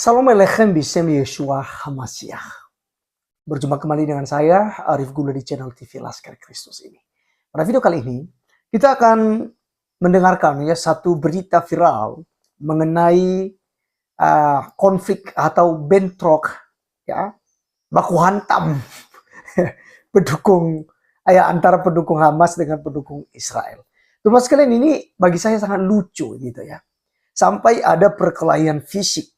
Salam Aleikum Bisem Yeshua HaMashiach. Berjumpa kembali dengan saya, Arif Gula di channel TV Laskar Kristus ini. Pada video kali ini, kita akan mendengarkan satu berita viral mengenai konflik atau bentrok, baku hantam antara pendukung Hamas dengan pendukung Israel. Teman sekalian, ini bagi saya sangat lucu gitu ya. Sampai ada perkelahian fisik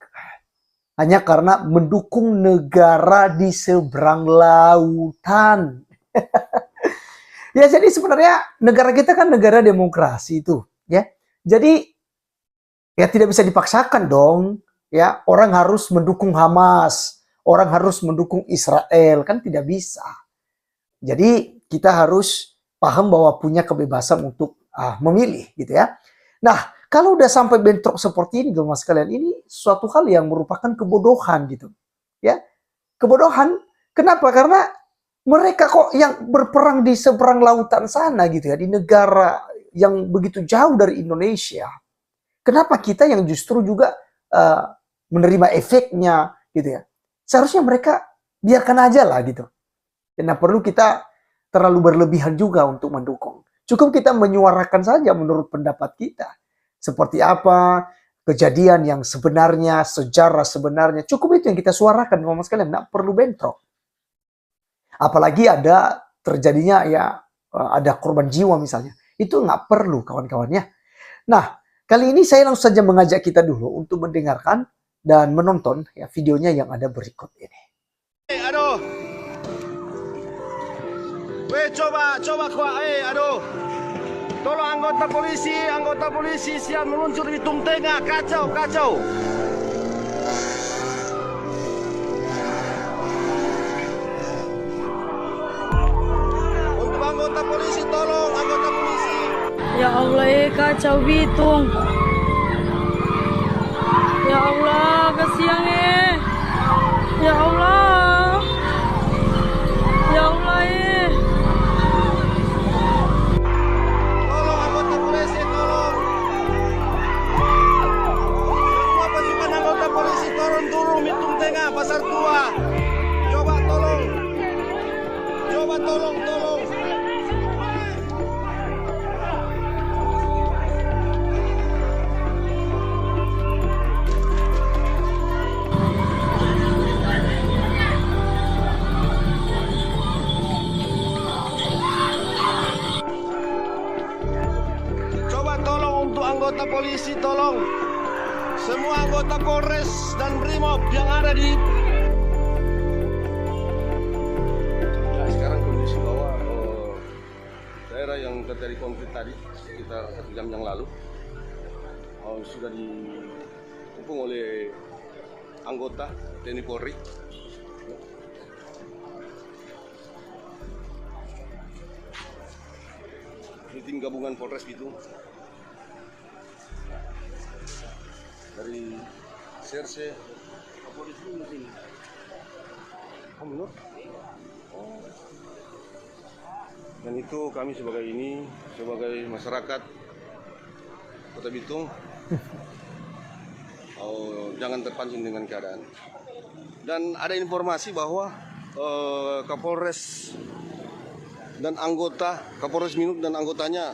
hanya karena mendukung negara di seberang lautan. Ya, jadi sebenarnya negara kita kan negara demokrasi itu, ya. Jadi ya tidak bisa dipaksakan dong, ya. Orang harus mendukung Hamas, orang harus mendukung Israel, kan tidak bisa. Jadi kita harus paham bahwa punya kebebasan untuk memilih, gitu ya. Nah, kalau udah sampai bentrok seperti ini, teman sekalian, ini suatu hal yang merupakan kebodohan gitu, ya. Kebodohan. Kenapa? Karena mereka kok yang berperang di seberang lautan sana gitu ya, di negara yang begitu jauh dari Indonesia. Kenapa kita yang justru juga menerima efeknya gitu ya? Seharusnya mereka biarkan aja lah gitu. Tidak perlu kita terlalu berlebihan juga untuk mendukung. Cukup kita menyuarakan saja menurut pendapat kita. Seperti apa kejadian yang sebenarnya, sejarah sebenarnya. Cukup itu yang kita suarakan, teman-teman sekalian. Nggak perlu bentrok. Apalagi ada terjadinya ada korban jiwa misalnya. Itu nggak perlu, kawan-kawannya. Nah, kali ini saya langsung saja mengajak kita dulu untuk mendengarkan dan menonton videonya yang ada berikut ini. Aduh. Weh, coba kuat, aduh. Tolong anggota polisi siap meluncur di Tung Tengah, kacau. Untuk anggota polisi, tolong anggota polisi. Ya Allah, kacau Bitung. Ya Allah, kasihan Ya Allah. Ya Allah Tolong anggota polisi, tolong. Semua pasukan anggota polisi turun di Tung Tengah, Pasar Tua. Coba tolong. Anggota polisi, tolong. Semua anggota Polres dan Brimob yang ada di... Ya, sekarang kondisi bahwa daerah yang terjadi konflik tadi sekitar 1 jam yang lalu sudah dikepung oleh anggota TNI Polri. Ini tim gabungan Polres Bitung. Dari Serse polisi di sini. Menurut? Dan itu kami sebagai masyarakat Kota Bitung, jangan terpancing dengan keadaan. Dan ada informasi bahwa Kapolres Minuk dan anggotanya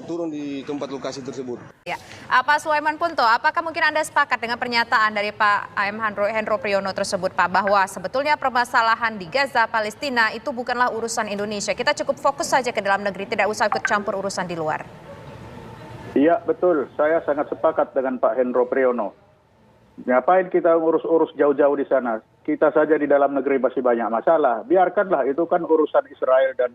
turun di tempat lokasi tersebut. Ya, Pak Sulaiman Punto, apakah mungkin Anda sepakat dengan pernyataan dari Pak AM Hendro Priyono tersebut, Pak, bahwa sebetulnya permasalahan di Gaza, Palestina itu bukanlah urusan Indonesia. Kita cukup fokus saja ke dalam negeri, tidak usah ikut campur urusan di luar. Iya, betul. Saya sangat sepakat dengan Pak Hendro Priyono. Ngapain kita urus jauh-jauh di sana? Kita saja di dalam negeri masih banyak masalah. Biarkanlah, itu kan urusan Israel dan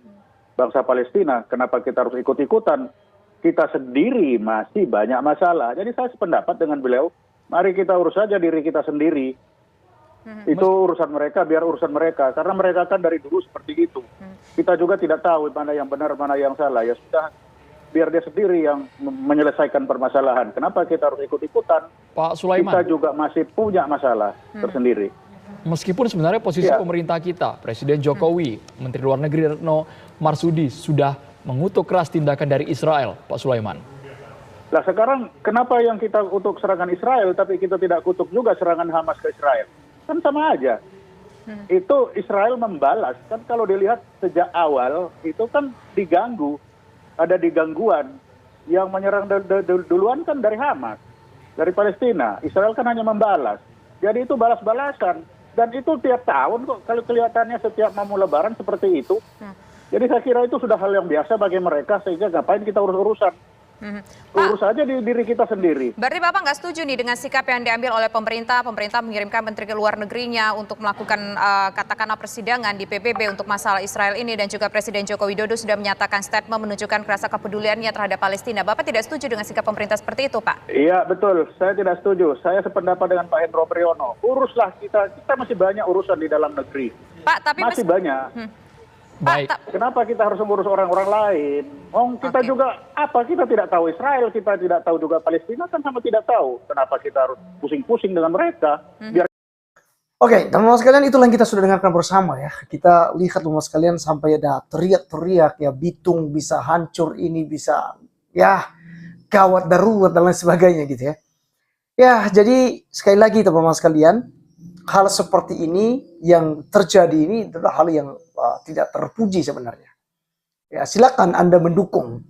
bangsa Palestina. Kenapa kita harus ikut-ikutan? Kita sendiri masih banyak masalah. Jadi saya sependapat dengan beliau, mari kita urus saja diri kita sendiri. Itu urusan mereka, biar urusan mereka. Karena mereka kan dari dulu seperti itu. Kita juga tidak tahu mana yang benar, mana yang salah. Ya sudah, biar dia sendiri yang menyelesaikan permasalahan. Kenapa kita harus ikut-ikutan? Pak Sulaiman, kita juga masih punya masalah tersendiri. Meskipun sebenarnya posisi pemerintah kita, Presiden Jokowi, Menteri Luar Negeri Retno Marsudi sudah mengutuk keras tindakan dari Israel, Pak Sulaiman. Lah sekarang kenapa yang kita kutuk serangan Israel tapi kita tidak kutuk juga serangan Hamas ke Israel? Kan sama aja. Itu Israel membalas. Kan kalau dilihat sejak awal itu kan diganggu. Ada digangguan. Yang menyerang duluan kan dari Hamas. Dari Palestina. Israel kan hanya membalas. Jadi itu balas-balasan. Dan itu tiap tahun kok. Kalau kelihatannya setiap mau lebaran seperti itu. Jadi saya kira itu sudah hal yang biasa bagi mereka. Sehingga ngapain kita urus-urusan. Urus aja di diri kita sendiri. Berarti Bapak nggak setuju nih dengan sikap yang diambil oleh pemerintah. Pemerintah mengirimkan menteri ke luar negerinya untuk melakukan katakanlah persidangan di PBB untuk masalah Israel ini. Dan juga Presiden Joko Widodo sudah menyatakan statement menunjukkan rasa kepeduliannya terhadap Palestina. Bapak tidak setuju dengan sikap pemerintah seperti itu, Pak? Iya, betul. Saya tidak setuju. Saya sependapat dengan Pak Hendro Priyono. Uruslah kita masih banyak urusan di dalam negeri. Pak, tapi masih banyak. Baik. Kenapa kita harus mengurus orang-orang lain? Kita juga kita tidak tahu Israel, kita tidak tahu juga Palestina, kan sama tidak tahu. Kenapa kita harus pusing-pusing dengan mereka? Oke, teman-teman sekalian, itulah yang kita sudah dengarkan bersama ya. Kita lihat teman-teman sekalian sampai ada teriak-teriak ya, Bitung bisa hancur, ini bisa ya gawat darurat dan lain sebagainya gitu ya. Ya, jadi sekali lagi teman-teman sekalian, hal seperti ini yang terjadi ini adalah hal yang tidak terpuji sebenarnya. Ya, silakan Anda mendukung,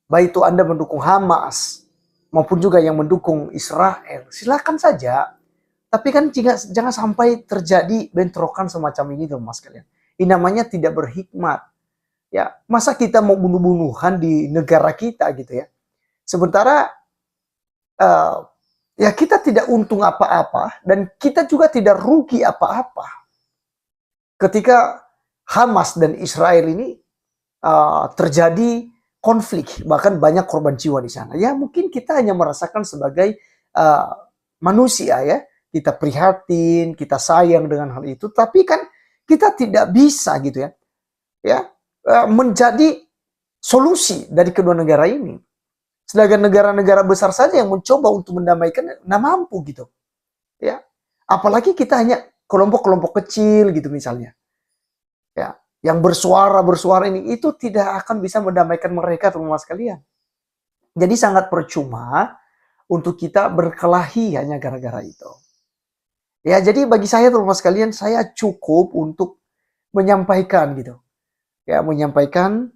baik itu Anda mendukung Hamas maupun juga yang mendukung Israel, silakan saja. Tapi kan jangan sampai terjadi bentrokan semacam ini, teman-teman sekalian. Ini namanya tidak berhikmat. Ya, masa kita mau bunuh-bunuhan di negara kita gitu ya. Sementara ya kita tidak untung apa-apa dan kita juga tidak rugi apa-apa. Ketika Hamas dan Israel ini terjadi konflik, bahkan banyak korban jiwa di sana. Ya mungkin kita hanya merasakan sebagai manusia ya, kita prihatin, kita sayang dengan hal itu, tapi kan kita tidak bisa gitu ya, menjadi solusi dari kedua negara ini. Sedangkan negara-negara besar saja yang mencoba untuk mendamaikan, nggak mampu gitu, ya. Apalagi kita hanya kelompok-kelompok kecil gitu misalnya. Ya, yang bersuara ini itu tidak akan bisa mendamaikan mereka, teman-teman sekalian. Jadi sangat percuma untuk kita berkelahi hanya gara-gara itu. Ya, jadi bagi saya teman-teman sekalian, saya cukup untuk menyampaikan gitu. Ya, menyampaikan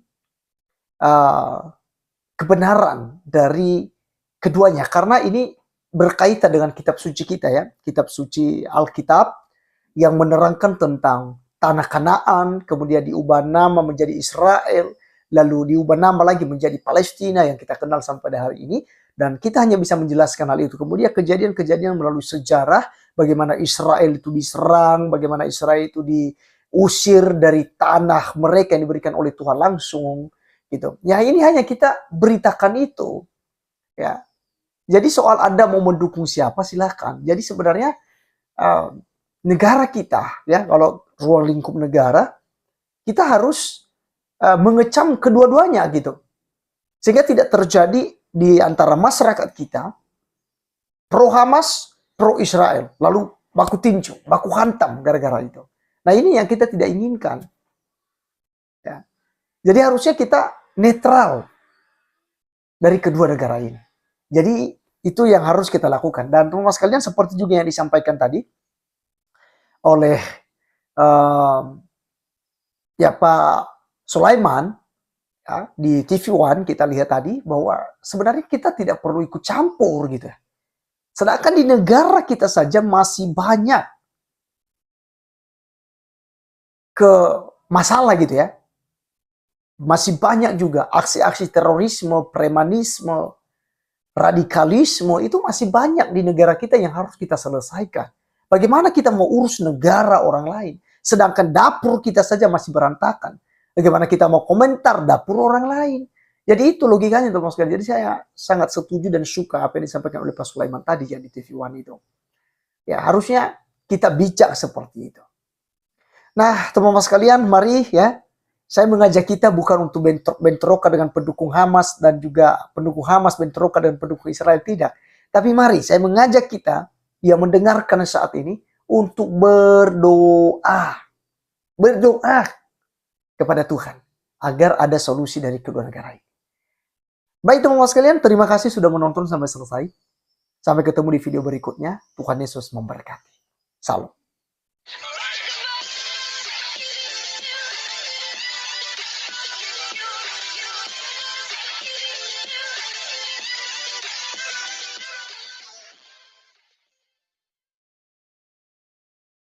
kebenaran dari keduanya karena ini berkaitan dengan kitab suci kita ya, kitab suci Alkitab yang menerangkan tentang tanah Kanaan, kemudian diubah nama menjadi Israel, lalu diubah nama lagi menjadi Palestina yang kita kenal sampai hari ini, dan kita hanya bisa menjelaskan hal itu. Kemudian kejadian-kejadian melalui sejarah, bagaimana Israel itu diserang, bagaimana Israel itu diusir dari tanah mereka yang diberikan oleh Tuhan langsung, gitu. Ya ini hanya kita beritakan itu, ya. Jadi soal Anda mau mendukung siapa silahkan. Jadi sebenarnya negara kita, ya kalau ruang lingkup negara, kita harus mengecam kedua-duanya gitu. Sehingga tidak terjadi di antara masyarakat kita pro Hamas, pro Israel, lalu baku tinju, baku hantam gara-gara itu. Nah ini yang kita tidak inginkan. Ya. Jadi harusnya kita netral dari kedua negara ini. Jadi itu yang harus kita lakukan. Dan teman-teman sekalian seperti juga yang disampaikan tadi oleh ya Pak Sulaiman ya, di TV One kita lihat tadi bahwa sebenarnya kita tidak perlu ikut campur gitu ya. Sedangkan di negara kita saja masih banyak masalah gitu ya. Masih banyak juga aksi-aksi terorisme, premanisme, radikalisme itu masih banyak di negara kita yang harus kita selesaikan. Bagaimana kita mau urus negara orang lain? Sedangkan dapur kita saja masih berantakan. Bagaimana kita mau komentar dapur orang lain? Jadi itu logikanya teman-teman sekalian. Jadi saya sangat setuju dan suka apa yang disampaikan oleh Pak Sulaiman tadi ya di TV One itu. Ya harusnya kita bijak seperti itu. Nah teman-teman sekalian mari ya. Saya mengajak kita bukan untuk bentrokan dengan pendukung Hamas dan juga pendukung Hamas bentrokan dengan pendukung Israel, tidak. Tapi mari saya mengajak kita yang mendengarkan saat ini untuk berdoa. Berdoa kepada Tuhan agar ada solusi dari kedua negara ini. Baik teman-teman sekalian, terima kasih sudah menonton sampai selesai. Sampai ketemu di video berikutnya. Tuhan Yesus memberkati. Salam.